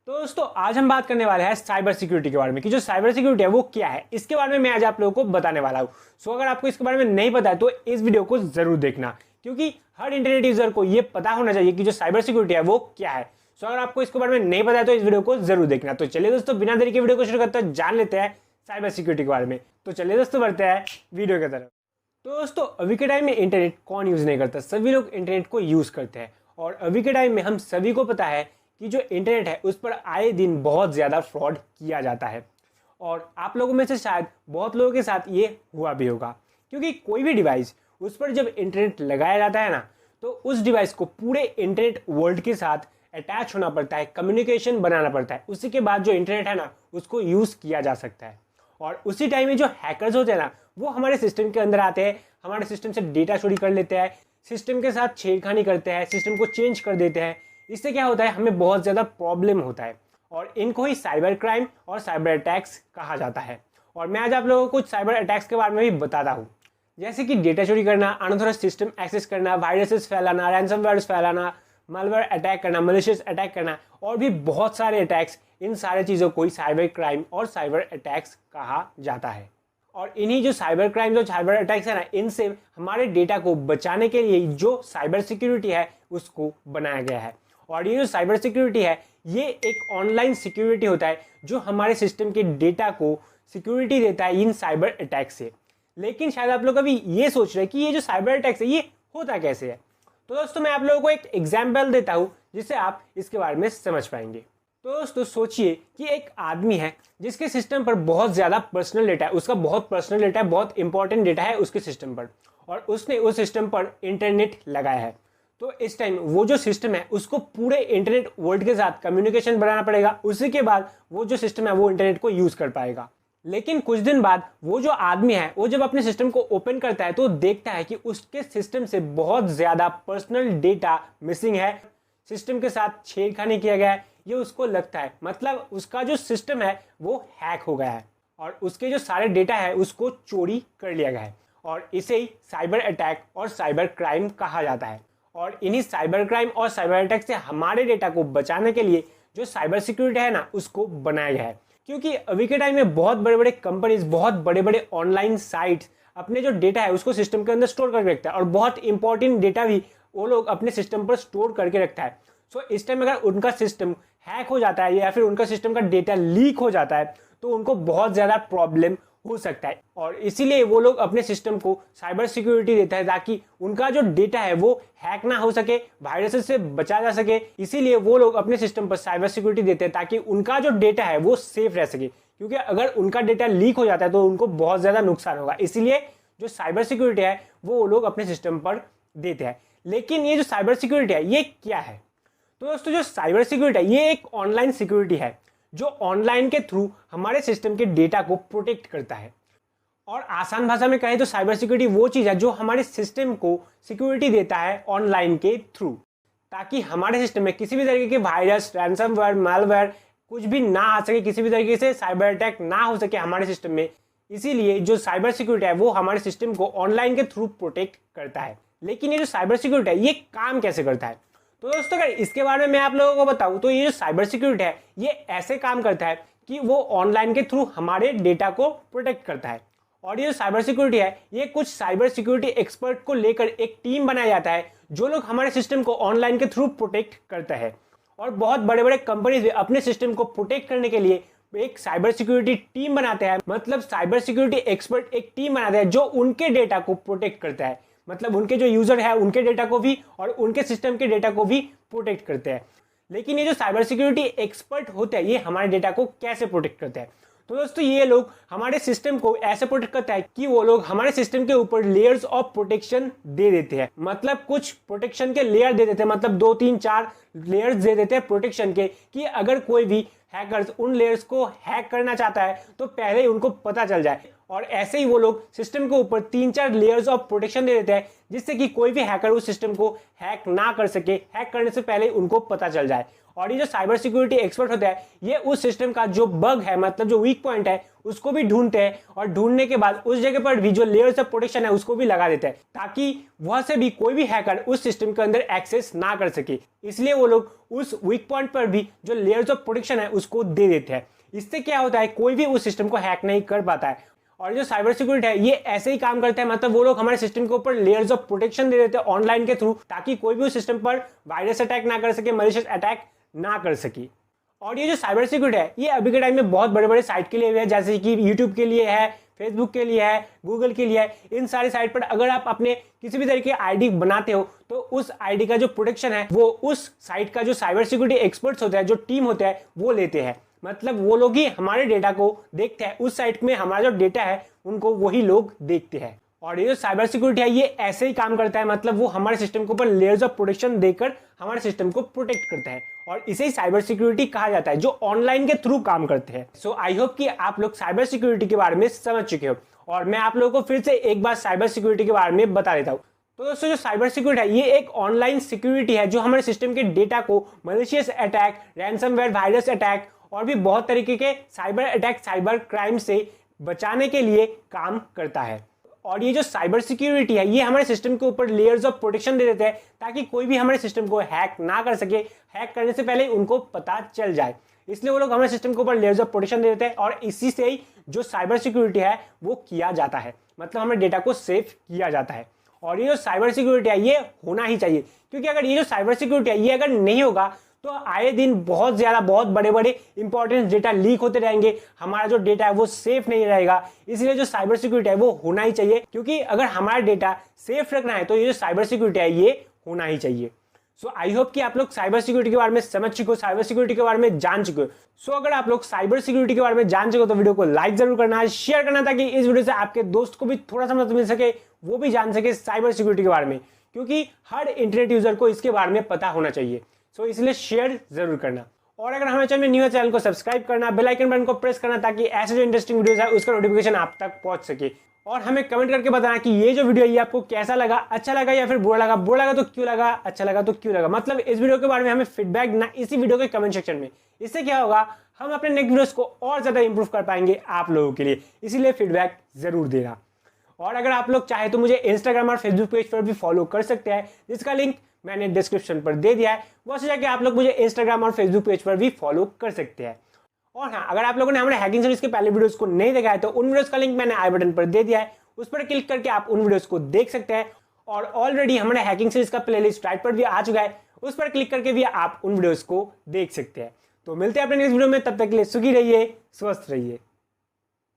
तो दोस्तों आज हम बात करने वाले हैं साइबर सिक्योरिटी के बारे में कि जो साइबर सिक्योरिटी है वो क्या है। इसके बारे में मैं आज आप लोगों को बताने वाला हूँ। सो अगर आपको इसके बारे में नहीं पता है तो इस वीडियो को जरूर देखना, क्योंकि हर इंटरनेट यूजर को ये पता होना चाहिए कि जो साइबर सिक्योरिटी है वो क्या है। सो अगर आपको इसके बारे में नहीं पता है तो इस वीडियो को जरूर देखना। तो चलिए दोस्तों बिना देरी के वीडियो को शुरू करते हैं, जान लेते हैं साइबर सिक्योरिटी के बारे में। तो चलिए दोस्तों बढ़ते हैं वीडियो की तरफ। तो दोस्तों अभी के टाइम में इंटरनेट कौन यूज नहीं करता, सभी लोग इंटरनेट को यूज करते हैं। और अभी के टाइम में हम सभी को पता है कि जो इंटरनेट है उस पर आए दिन बहुत ज़्यादा फ्रॉड किया जाता है। और आप लोगों में से शायद बहुत लोगों के साथ ये हुआ भी होगा, क्योंकि कोई भी डिवाइस उस पर जब इंटरनेट लगाया जाता है ना, तो उस डिवाइस को पूरे इंटरनेट वर्ल्ड के साथ अटैच होना पड़ता है, कम्युनिकेशन बनाना पड़ता है। उसी के बाद जो इंटरनेट है ना उसको यूज़ किया जा सकता है। और उसी टाइम में जो हैकर्स होते हैं ना वो हमारे सिस्टम के अंदर आते हैं, हमारे सिस्टम से डेटा चोरी कर लेते हैं, सिस्टम के साथ छेड़खानी करते हैं, सिस्टम को चेंज कर देते हैं। इससे क्या होता है, हमें बहुत ज़्यादा प्रॉब्लम होता है और इनको ही साइबर क्राइम और साइबर अटैक्स कहा जाता है। और मैं आज आप लोगों को कुछ साइबर अटैक्स के बारे में भी बताता हूँ, जैसे कि डेटा चोरी करना, अनऑथराइज्ड सिस्टम एक्सेस करना, वायरसेस फैलाना, रैंसमवेयर फैलाना, मालवेयर अटैक करना, मलिशियस अटैक करना और भी बहुत सारे अटैक्स। इन सारे चीज़ों को ही साइबर क्राइम और साइबर अटैक्स कहा जाता है। और इन्हीं जो साइबर क्राइम और साइबर अटैक्स है ना, इनसे हमारे डेटा को बचाने के लिए जो साइबर सिक्योरिटी है उसको बनाया गया है। और ये जो साइबर सिक्योरिटी है ये एक ऑनलाइन सिक्योरिटी होता है जो हमारे सिस्टम के डेटा को सिक्योरिटी देता है इन साइबर अटैक से। लेकिन शायद आप लोग अभी ये सोच रहे हैं कि ये जो साइबर अटैक्स है ये होता कैसे है। तो दोस्तों मैं आप लोगों को एक एग्जाम्पल देता हूँ जिससे आप इसके बारे में समझ पाएंगे। तो दोस्तों सोचिए कि एक आदमी है जिसके सिस्टम पर बहुत ज़्यादा पर्सनल डेटा है, उसका बहुत पर्सनल डेटा है, बहुत इंपॉर्टेंट डेटा है उसके सिस्टम पर, और उसने उस सिस्टम पर इंटरनेट लगाया है। तो इस टाइम वो जो सिस्टम है उसको पूरे इंटरनेट वर्ल्ड के साथ कम्युनिकेशन बनाना पड़ेगा। उसी के बाद वो जो सिस्टम है वो इंटरनेट को यूज़ कर पाएगा। लेकिन कुछ दिन बाद वो जो आदमी है वो जब अपने सिस्टम को ओपन करता है तो देखता है कि उसके सिस्टम से बहुत ज़्यादा पर्सनल डेटा मिसिंग है, सिस्टम के साथ छेड़खानी किया गया है, ये उसको लगता है। मतलब उसका जो सिस्टम है वो हैक हो गया है और उसके जो सारे डेटा है उसको चोरी कर लिया गया है। और इसे ही साइबर अटैक और साइबर क्राइम कहा जाता है। और इन्हीं साइबर क्राइम और साइबर अटैक से हमारे डेटा को बचाने के लिए जो साइबर सिक्योरिटी है ना उसको बनाया गया है। क्योंकि अभी के टाइम में बहुत बड़े बड़े कंपनीज, बहुत बड़े बड़े ऑनलाइन साइट्स अपने जो डेटा है उसको सिस्टम के अंदर स्टोर करके रखता है और बहुत इंपॉर्टेंट डेटा भी वो लोग अपने सिस्टम पर स्टोर करके रखता है। सो इस टाइम अगर उनका सिस्टम हैक हो जाता है या फिर उनका सिस्टम का डेटा लीक हो जाता है तो उनको बहुत ज़्यादा प्रॉब्लम हो सकता है। और इसीलिए वो लोग अपने सिस्टम को साइबर सिक्योरिटी देता है ताकि उनका जो डेटा है वो हैक ना हो सके, वायरसेस से बचा जा सके। इसीलिए वो लोग अपने सिस्टम पर साइबर सिक्योरिटी देते हैं ताकि उनका जो डेटा है वो सेफ रह सके, क्योंकि अगर उनका डेटा लीक हो जाता है तो उनको बहुत ज़्यादा नुकसान होगा। इसीलिए जो साइबर सिक्योरिटी है वो लोग अपने सिस्टम पर देते हैं। लेकिन ये जो साइबर सिक्योरिटी है ये क्या है? तो दोस्तों जो साइबर सिक्योरिटी है ये एक ऑनलाइन सिक्योरिटी है जो ऑनलाइन के थ्रू हमारे सिस्टम के डेटा को प्रोटेक्ट करता है। और आसान भाषा में कहें तो साइबर सिक्योरिटी वो चीज़ है जो हमारे सिस्टम को सिक्योरिटी देता है ऑनलाइन के थ्रू, ताकि हमारे सिस्टम में किसी भी तरीके के वायरस, रैंसमवेयर, मालवेयर कुछ भी ना आ सके, किसी भी तरीके से साइबर अटैक ना हो सके हमारे सिस्टम में। इसीलिए जो साइबर सिक्योरिटी है वो हमारे सिस्टम को ऑनलाइन के थ्रू प्रोटेक्ट करता है। लेकिन ये जो साइबर सिक्योरिटी है ये काम कैसे करता है? तो दोस्तों अगर इसके बारे में मैं आप लोगों को बताऊं तो ये जो साइबर सिक्योरिटी है ये ऐसे काम करता है कि वो ऑनलाइन के थ्रू हमारे डेटा को प्रोटेक्ट करता है। और ये जो साइबर सिक्योरिटी है ये कुछ साइबर सिक्योरिटी एक्सपर्ट को लेकर एक टीम बनाया जाता है जो लोग हमारे सिस्टम को ऑनलाइन के थ्रू प्रोटेक्ट करता है। और बहुत बड़े बड़े कंपनीज अपने सिस्टम को प्रोटेक्ट करने के लिए एक साइबर सिक्योरिटी टीम बनाते हैं। मतलब साइबर सिक्योरिटी एक्सपर्ट एक टीम बनाते हैं जो उनके डेटा को प्रोटेक्ट करता है। मतलब उनके जो यूजर है उनके डेटा को भी और उनके सिस्टम के डेटा को भी प्रोटेक्ट करते हैं। लेकिन ये जो साइबर सिक्योरिटी एक्सपर्ट होते हैं ये हमारे डेटा को कैसे प्रोटेक्ट करते हैं? तो दोस्तों ये लोग हमारे सिस्टम को ऐसे प्रोटेक्ट करता है कि वो लोग हमारे सिस्टम के ऊपर लेयर्स ऑफ प्रोटेक्शन दे देते हैं। मतलब कुछ प्रोटेक्शन के लेयर दे देते हैं, मतलब 2 3 4 लेयर्स दे देते हैं प्रोटेक्शन के, कि अगर कोई भी हैकर्स उन लेयर्स को हैक करना चाहता है तो पहले ही उनको पता चल जाए। और ऐसे ही वो लोग सिस्टम के ऊपर 3 4 लेयर्स ऑफ प्रोटेक्शन दे देते हैं जिससे कि कोई भी हैकर उस सिस्टम को हैक ना कर सके, हैक करने से पहले उनको पता चल जाए। और ये जो साइबर सिक्योरिटी एक्सपर्ट होता है ये उस सिस्टम का जो बग है, मतलब जो वीक पॉइंट है, उसको भी ढूंढते हैं और ढूंढने के बाद उस जगह पर भी जो लेयर्स ऑफ प्रोटेक्शन है उसको भी लगा देते हैं ताकि वहां से भी कोई भी हैकर उस सिस्टम के अंदर एक्सेस ना कर सके। इसलिए वो लोग उस वीक पॉइंट पर भी जो लेयर्स ऑफ प्रोटेक्शन है उसको दे देते हैं। इससे क्या होता है, कोई भी उस सिस्टम को हैक नहीं कर पाता है। और जो साइबर सिक्योरिटी है ये ऐसे ही काम करता है, मतलब वो लोग हमारे सिस्टम के ऊपर लेयर्स ऑफ प्रोटेक्शन दे देते हैं ऑनलाइन के थ्रू ताकि कोई भी उस सिस्टम पर वायरस अटैक ना कर सके, मैलिशियस अटैक ना कर सके। और ये जो साइबर सिक्योरिटी है ये अभी के टाइम में बहुत बड़े बड़े साइट के लिए है, जैसे कि यूट्यूब के लिए है, फेसबुक के लिए है, गूगल के लिए है। इन सारी साइट पर अगर आप अपने किसी भी तरीके आईडी बनाते हो तो उस आईडी का जो प्रोटेक्शन है वो उस साइट का जो साइबर सिक्योरिटी एक्सपर्ट्स होते हैं, जो टीम होते हैं, वो लेते हैं। मतलब वो लोग ही हमारे डेटा को देखते हैं, उस साइट में हमारा जो डेटा है उनको वही लोग देखते हैं। और ये जो साइबर सिक्योरिटी है ये ऐसे ही काम करता है, मतलब वो हमारे सिस्टम के ऊपर लेयर्स ऑफ प्रोटेक्शन देकर हमारे सिस्टम को प्रोटेक्ट करता है और इसे ही साइबर सिक्योरिटी कहा जाता है, जो ऑनलाइन के थ्रू काम करते हैं। सो आई होप कि आप लोग साइबर सिक्योरिटी के बारे में समझ चुके हो और मैं आप लोगों को फिर से एक बार साइबर सिक्योरिटी के बारे में बता देता हूँ। तो दोस्तों जो साइबर सिक्योरिटी है ये एक ऑनलाइन सिक्योरिटी है जो हमारे सिस्टम के डेटा को malicious attack, ransomware, virus attack और भी बहुत तरीके के साइबर अटैक, साइबर क्राइम से बचाने के लिए काम करता है। और ये जो साइबर सिक्योरिटी है ये हमारे सिस्टम के ऊपर लेयर्स ऑफ प्रोटेक्शन दे देते हैं ताकि कोई भी हमारे सिस्टम को हैक ना कर सके, हैक करने से पहले उनको पता चल जाए। इसलिए वो लोग हमारे सिस्टम के ऊपर लेयर्स ऑफ प्रोटेक्शन दे देते हैं और इसी से ही जो साइबर सिक्योरिटी है वो किया जाता है, मतलब हमारे डेटा को सेफ किया जाता है। और ये जो साइबर सिक्योरिटी है ये होना ही चाहिए, क्योंकि अगर ये जो साइबर सिक्योरिटी है ये अगर नहीं होगा तो आए दिन बहुत बड़े बड़े इंपॉर्टेंट डेटा लीक होते रहेंगे, हमारा जो डेटा है वो सेफ नहीं रहेगा। इसलिए जो साइबर सिक्योरिटी है वो होना ही चाहिए, क्योंकि अगर हमारा डेटा सेफ रखना है तो ये जो साइबर सिक्योरिटी है ये होना ही चाहिए। सो आई होप कि आप लोग साइबर सिक्योरिटी के बारे में समझ चुके हो, साइबर सिक्योरिटी के बारे में जान चुके हो। सो अगर आप लोग साइबर सिक्योरिटी के बारे में जान चुके हो तो वीडियो को लाइक जरूर करना है, शेयर करना ताकि इस वीडियो से आपके दोस्त को भी थोड़ा सा मदद मिल सके, वो भी जान सके साइबर सिक्योरिटी के बारे में, क्योंकि हर इंटरनेट यूजर को इसके बारे में पता होना चाहिए। सो इसलिए शेयर जरूर करना। और अगर हमारे चैनल में न्यू है, चैनल को सब्सक्राइब करना, बेल आइकन बटन को प्रेस करना ताकि ऐसे जो इंटरेस्टिंग वीडियोस है उसका नोटिफिकेशन आप तक पहुंच सके। और हमें कमेंट करके बताना कि ये जो वीडियो है ये आपको कैसा लगा, अच्छा लगा या फिर बुरा लगा, बुरा लगा तो क्यों लगा, अच्छा लगा तो क्यों लगा। मतलब इस वीडियो के बारे में हमें फीडबैक देना इसी वीडियो के कमेंट सेक्शन में। इससे क्या होगा, हम अपने नेक्स्ट वीडियोस को और ज्यादा इंप्रूव कर पाएंगे आप लोगों के लिए, इसीलिए फीडबैक जरूर देना। और अगर आप लोग चाहे तो मुझे इंस्टाग्राम और फेसबुक पेज पर भी फॉलो कर सकते हैं, जिसका लिंक मैंने डिस्क्रिप्शन पर दे दिया है। वहां से जाके आप लोग मुझे इंस्टाग्राम और फेसबुक पेज पर भी फॉलो कर सकते हैं। और हाँ, अगर आप लोगों ने हमारे हैकिंग सीरीज के पहले वीडियोस को नहीं देखा है तो उन वीडियोस का लिंक मैंने आई बटन पर दे दिया है, उस पर क्लिक करके आप उन वीडियोस को देख सकते हैं। और ऑलरेडी हमारे हैकिंग सीरीज का प्लेलिस्ट राइट पर भी आ चुका है, उस पर क्लिक करके भी आप उन वीडियोस को देख सकते हैं। तो मिलते हैं अपने नेक्स्ट वीडियो में, तब तक के लिए सुखी रहिए, स्वस्थ रहिए।